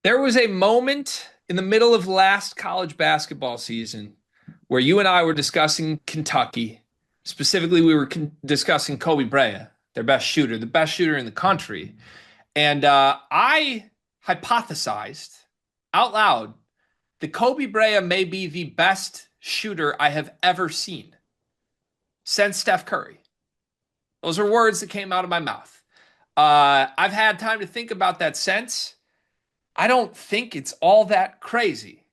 There was a moment in the middle of last college basketball season where you and I were discussing Kentucky. Specifically, we were discussing Koby Brea, their best shooter, the best shooter in the country. And I hypothesized out loud that Koby Brea may be the best shooter I have ever seen since Steph Curry. Those are words that came out of my mouth. I've had time to think about that since. I don't think it's all that crazy.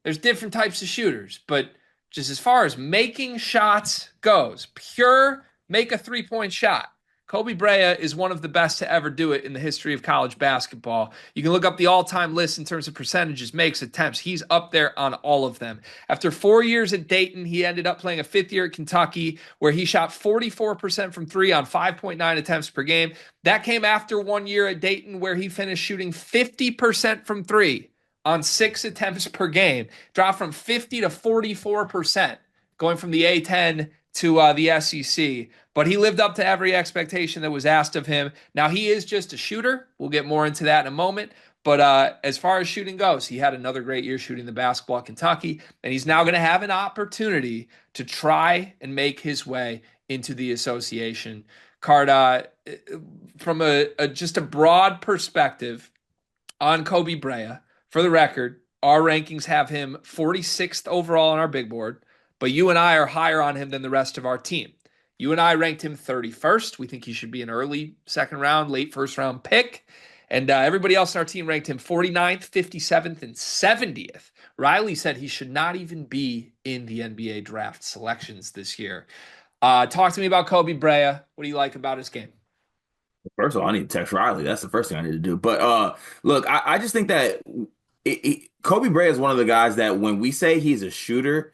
There's different types of shooters, but just as far as making shots goes, pure make a three-point shot. Koby Brea is one of the best to ever do it in the history of college basketball. You can look up the all-time list in terms of percentages, makes, attempts. He's up there on all of them. After 4 years at Dayton, he ended up playing a fifth year at Kentucky, where he shot 44% from three on 5.9 attempts per game. That came after 1 year at Dayton, where he finished shooting 50% from three on 6 attempts per game. Dropped from 50 to 44%, going from the A10 to the SEC. But he lived up to every expectation that was asked of him. Now, he is just a shooter. We'll get more into that in a moment. But as far as shooting goes, he had another great year shooting the basketball at Kentucky, and he's now going to have an opportunity to try and make his way into the association. Card, from just a broad perspective on Koby Brea, for the record, our rankings have him 46th overall on our big board, but you and I are higher on him than the rest of our team. You and I ranked him 31st. We think he should be an early second round, late first round pick. And everybody else on our team ranked him 49th, 57th, and 70th. Riley said he should not even be in the NBA draft selections this year. Talk to me about Koby Brea. What do you like about his game? First of all, I need to text Riley. That's the first thing I need to do. But look, I just think that Kobe Brea is one of the guys that when we say he's a shooter,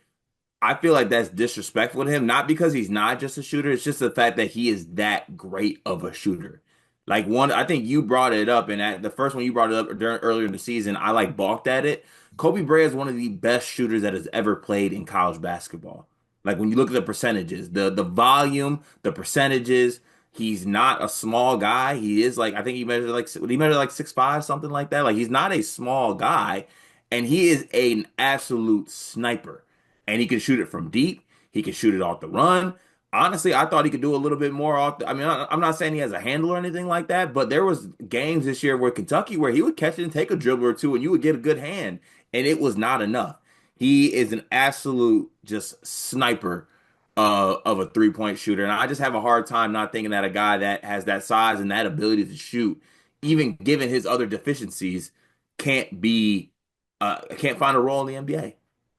I feel like that's disrespectful to him. Not because he's not just a shooter, it's just the fact that he is that great of a shooter. Like one, I think you brought it up, and the first one you brought it up earlier in the season, I like balked at it. Kobe Brea is one of the best shooters that has ever played in college basketball. Like when you look at the percentages, the volume, the percentages. He's not a small guy. He is like I think he measured like 6'5", something like that. Like he's not a small guy, and he is an absolute sniper. And he can shoot it from deep. He can shoot it off the run. Honestly, I thought he could do a little bit more off. I mean, I'm not saying he has a handle or anything like that, but there was games this year where Kentucky where he would catch it and take a dribble or two, and you would get a good hand, and it was not enough. He is an absolute just sniper of a three-point shooter. And I just have a hard time not thinking that a guy that has that size and that ability to shoot, even given his other deficiencies, can't find a role in the NBA.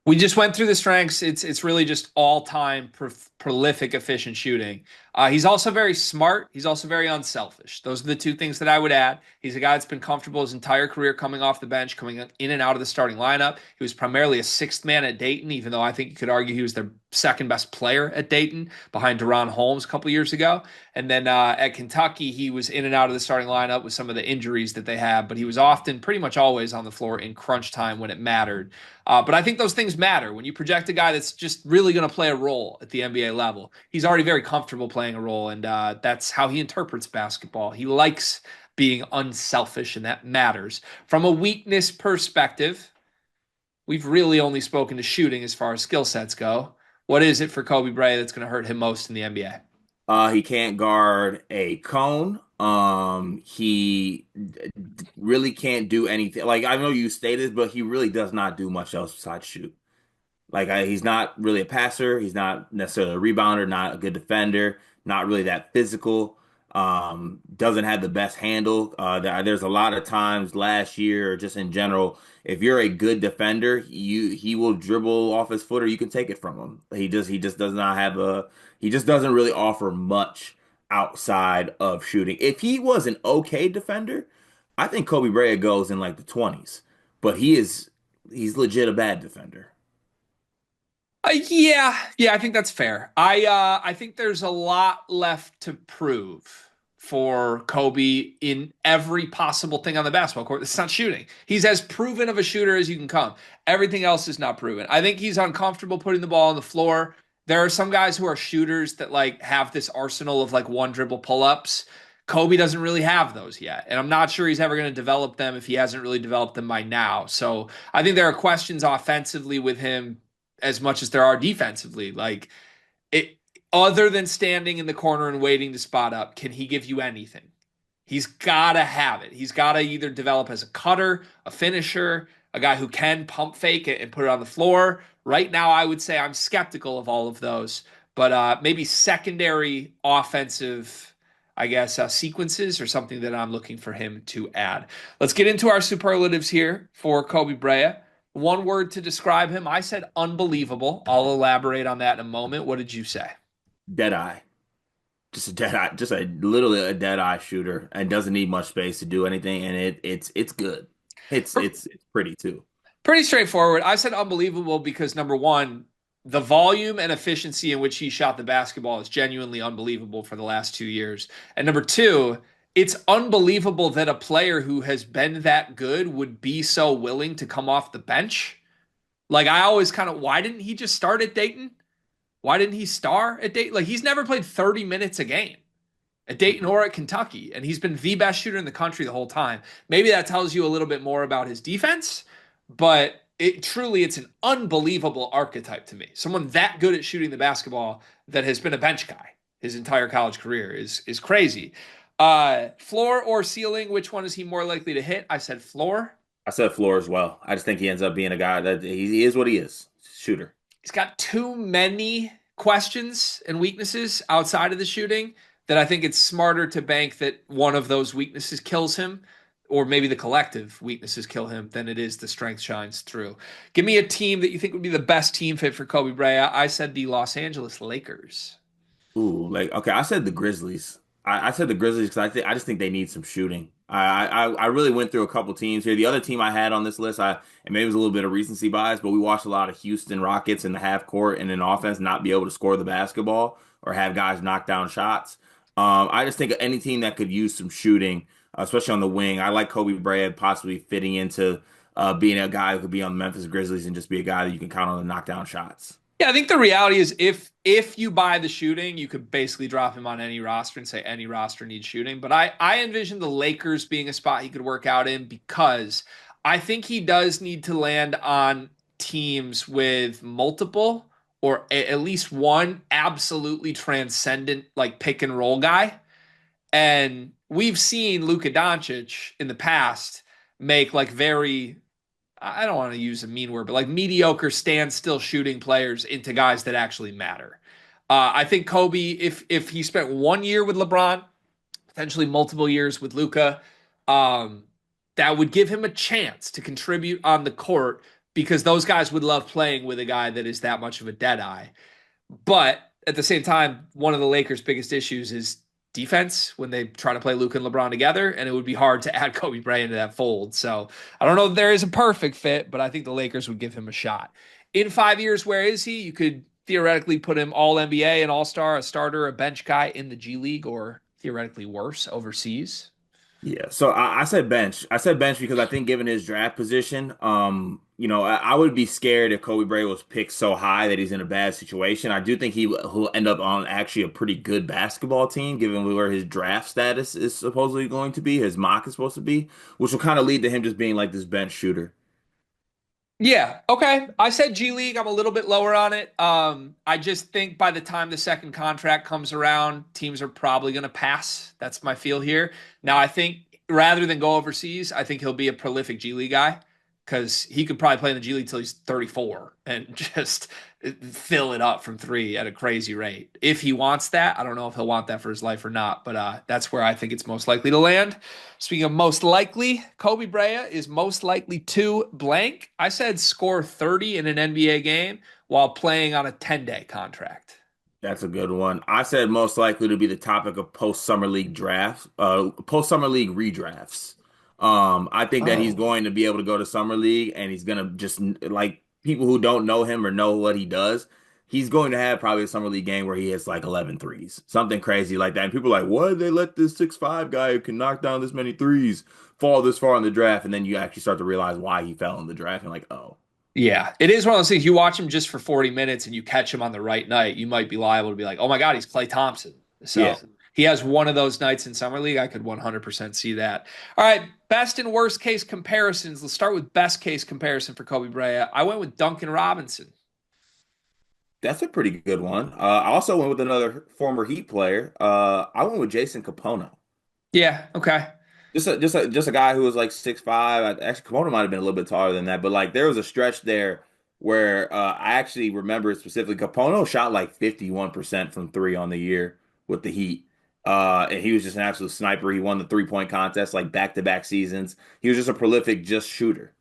We just went through the strengths. It's really just all-time prolific, efficient shooting. He's also very smart. He's also very unselfish. Those are the two things that I would add. He's a guy that's been comfortable his entire career coming off the bench, coming in and out of the starting lineup. He was primarily a sixth man at Dayton, even though I think you could argue he was their second best player at Dayton behind Deron Holmes a couple years ago. And then at Kentucky, he was in and out of the starting lineup with some of the injuries that they have, but he was often, pretty much always on the floor in crunch time when it mattered. But I think those things matter. When you project a guy that's just really going to play a role at the NBA level, he's already very comfortable playing a role, and that's how he interprets basketball. He likes being unselfish, and that matters. From a weakness perspective, we've really only spoken to shooting as far as skill sets go. What is it for Koby Brea that's going to hurt him most in the NBA? He can't guard a cone. He really can't do anything. Like I know you stated, but he really does not do much else besides shoot. He's not really a passer. He's not necessarily a rebounder, not a good defender, not really that physical. Doesn't have the best handle. There's a lot of times last year, or just in general, if you're a good defender, he will dribble off his foot, or you can take it from him. He just does not have a he just doesn't really offer much outside of shooting. If he was an okay defender, I think Kobe Brea goes in like the 20s, but he's legit a bad defender. Yeah, I think that's fair. I think there's a lot left to prove for Kobe in every possible thing on the basketball court. It's not shooting. He's as proven of a shooter as you can come. Everything else is not proven. I think he's uncomfortable putting the ball on the floor. There are some guys who are shooters that like have this arsenal of like one dribble pull-ups. Kobe doesn't really have those yet. And I'm not sure he's ever going to develop them if he hasn't really developed them by now. So I think there are questions offensively with him as much as there are defensively. Like it, other than standing in the corner and waiting to spot up, can he give you anything? He's got to have it. He's got to either develop as a cutter, a finisher, a guy who can pump fake it and put it on the floor. Right now, I would say I'm skeptical of all of those, but maybe secondary offensive, I guess, sequences or something that I'm looking for him to add. Let's get into our superlatives here for Koby Brea. One word to describe him. I said unbelievable. I'll elaborate on that in a moment. What did you say? Dead eye. Just a dead eye, just a literally a dead eye shooter, and doesn't need much space to do anything. And it's good. It's pretty too. Pretty straightforward. I said unbelievable because number one, the volume and efficiency in which he shot the basketball is genuinely unbelievable for the last 2 years. And number two, it's unbelievable that a player who has been that good would be so willing to come off the bench. Like I always kind of, why didn't he just start at Dayton? Why didn't he star at Dayton? Like he's never played 30 minutes a game at Dayton or at Kentucky, and he's been the best shooter in the country the whole time. Maybe that tells you a little bit more about his defense, but it's an unbelievable archetype to me. Someone that good at shooting the basketball that has been a bench guy his entire college career is crazy. Floor or ceiling, which one is he more likely to hit? I said floor. I said floor as well. I just think he ends up being a guy that he is what he is, shooter. He's got too many questions and weaknesses outside of the shooting that I think it's smarter to bank that one of those weaknesses kills him, or maybe the collective weaknesses kill him, than it is the strength shines through. Give me a team that you think would be the best team fit for Koby Brea. I said the Los Angeles Lakers. Ooh, like okay, I said the Grizzlies. I said the Grizzlies because I just think they need some shooting. I really went through a couple teams here. The other team I had on this list, and maybe it was a little bit of recency bias, but we watched a lot of Houston Rockets in the half court and in offense not be able to score the basketball or have guys knock down shots. I just think any team that could use some shooting, especially on the wing. I like Koby Brea possibly fitting into being a guy who could be on the Memphis Grizzlies and just be a guy that you can count on to knock down shots. Yeah, I think the reality is if you buy the shooting, you could basically drop him on any roster and say any roster needs shooting. But I envision the Lakers being a spot he could work out in because I think he does need to land on teams with multiple or at least one absolutely transcendent like pick and roll guy. And we've seen Luka Doncic in the past make like very, I don't want to use a mean word, but like mediocre standstill shooting players into guys that actually matter. I think Kobe, if he spent 1 year with LeBron, potentially multiple years with Luka, that would give him a chance to contribute on the court because those guys would love playing with a guy that is that much of a dead eye. But at the same time, one of the Lakers' biggest issues is defense when they try to play Luka and LeBron together, and it would be hard to add Koby Brea into that fold. So I don't know if there is a perfect fit, but I think the Lakers would give him a shot. In 5 years, where is he? You could theoretically put him all NBA, an all-star, a starter, a bench guy in the G League, or theoretically worse overseas. Yeah, so I said bench. I said bench because I think given his draft position, I would be scared if Koby Brea was picked so high that he's in a bad situation. I do think he'll end up on actually a pretty good basketball team, given where his draft status is supposedly going to be, his mock is supposed to be, which will kind of lead to him just being like this bench shooter. Yeah, okay. I said G League. I'm a little bit lower on it. I just think by the time the second contract comes around, teams are probably going to pass. That's my feel here. Now, I think rather than go overseas, I think he'll be a prolific G League guy because he could probably play in the G League till he's 34 and just fill it up from three at a crazy rate. If he wants that, I don't know if he'll want that for his life or not, but that's where I think it's most likely to land. Speaking of most likely, Koby Brea is most likely to blank. I said score 30 in an NBA game while playing on a 10-day contract. That's a good one. I said most likely to be the topic of post-summer league drafts, post-summer league redrafts. I think that he's Oh. going to be able to go to summer league and he's going to just like people who don't know him or know what he does. He's going to have probably a summer league game where he hits like 11 threes, something crazy like that. And people are like, why did they let this 6'5" guy who can knock down this many threes fall this far in the draft? And then you actually start to realize why he fell in the draft and like, oh. Yeah, it is one of those things. You watch him just for 40 minutes and you catch him on the right night, you might be liable to be like, oh my God, he's Klay Thompson. So Yeah. He has one of those nights in Summer League. I could 100% see that. All right, best and worst case comparisons. Let's start with best case comparison for Koby Brea. I went with Duncan Robinson. That's a pretty good one. I also went with another former Heat player. I went with Jason Capono. Yeah, okay. Just a guy who was like 6'5". Actually, Capono might have been a little bit taller than that, but like there was a stretch there where I actually remember specifically Capono shot like 51% from three on the year with the Heat. And he was just an absolute sniper. He won the 3-point contest like back-to-back seasons. He was just a prolific just shooter.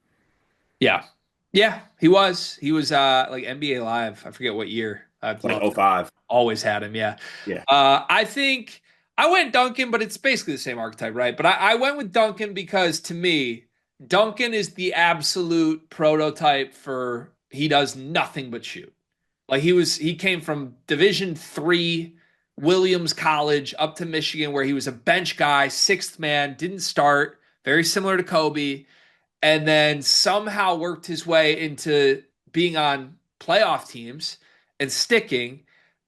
Yeah. Yeah, he was. He was like NBA Live. I forget what year. I've It's like loved him. '05. Always had him, yeah. Yeah. I think I went Duncan, but it's basically the same archetype, right? But I went with Duncan because to me, Duncan is the absolute prototype for he does nothing but shoot. Like he came from Division III Williams College up to Michigan, where he was a bench guy, sixth man, didn't start, very similar to Kobe, and then somehow worked his way into being on playoff teams and sticking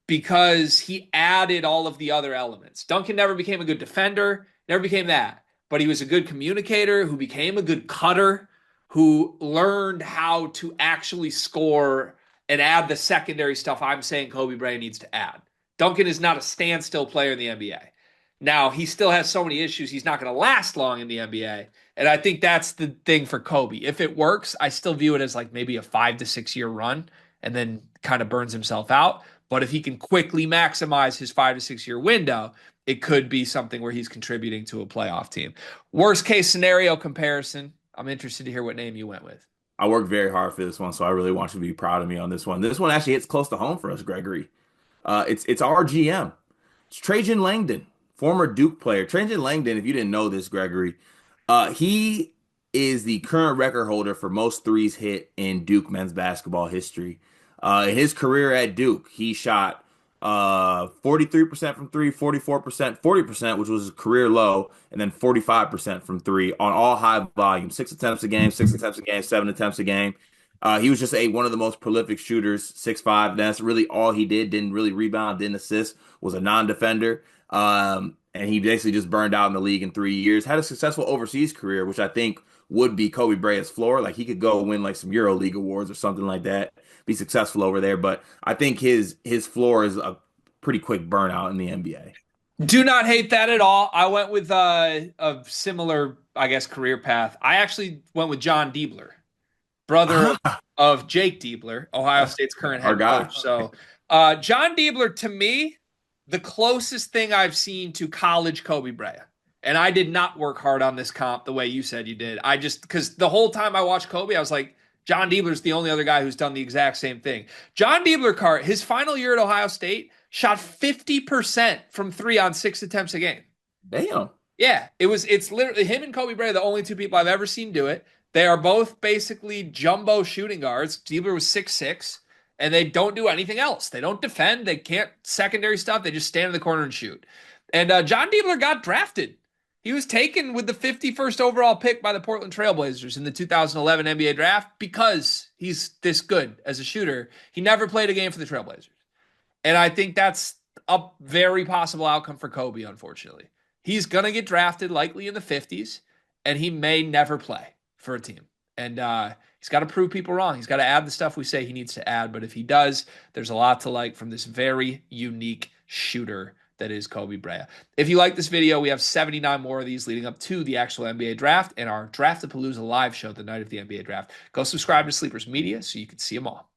because he added all of the other elements. Duncan never became a good defender, never became that, but he was a good communicator who became a good cutter, who learned how to actually score and add the secondary stuff I'm saying Koby Brea needs to add. Duncan is not a standstill player in the NBA. Now, he still has so many issues, he's not going to last long in the NBA. And I think that's the thing for Kobe. If it works, I still view it as like maybe a 5 to 6 year run and then kind of burns himself out. But if he can quickly maximize his 5 to 6 year window, it could be something where he's contributing to a playoff team. Worst case scenario comparison. I'm interested to hear what name you went with. I worked very hard for this one, so I really want you to be proud of me on this one. This one actually hits close to home for us, Gregory. It's our GM. It's Trajan Langdon, former Duke player. Trajan Langdon, if you didn't know this, Gregory, he is the current record holder for most threes hit in Duke men's basketball history. In his career at Duke, he shot 43% from three, 44%, 40%, which was his career low, and then 45% from three on all high volume, 6 attempts a game, 6 attempts a game, 7 attempts a game. He was just one of the most prolific shooters, 6'5". That's really all he did. Didn't really rebound, didn't assist, was a non-defender. And he basically just burned out in the league in 3 years. Had a successful overseas career, which I think would be Kobe Brea's floor. Like he could go win like some Euro League awards or something like that, be successful over there. But I think his floor is a pretty quick burnout in the NBA. Do not hate that at all. I went with a similar, I guess, career path. I actually went with John Diebler, brother of Jake Diebler, Ohio State's current Our head guy. coach. So, John Diebler, to me, the closest thing I've seen to college Kobe Brea. And I did not work hard on this comp the way you said you did. I just, because the whole time I watched Kobe, I was like, John Diebler's the only other guy who's done the exact same thing. John Diebler, his final year at Ohio State, shot 50% from three on 6 attempts a game. Damn. Yeah, it's literally him and Kobe Brea, the only two people I've ever seen do it. They are both basically jumbo shooting guards. Diebler was 6'6", and they don't do anything else. They don't defend. They can't secondary stuff. They just stand in the corner and shoot. And John Diebler got drafted. He was taken with the 51st overall pick by the Portland Trailblazers in the 2011 NBA draft because he's this good as a shooter. He never played a game for the Trailblazers. And I think that's a very possible outcome for Kobe, unfortunately. He's going to get drafted likely in the 50s, and he may never play for a team. And he's got to prove people wrong. He's got to add the stuff we say he needs to add. But if he does, there's a lot to like from this very unique shooter that is Koby Brea. If you like this video, we have 79 more of these leading up to the actual NBA draft and our Draftapalooza live show the night of the NBA draft. Go subscribe to Sleepers Media so you can see them all.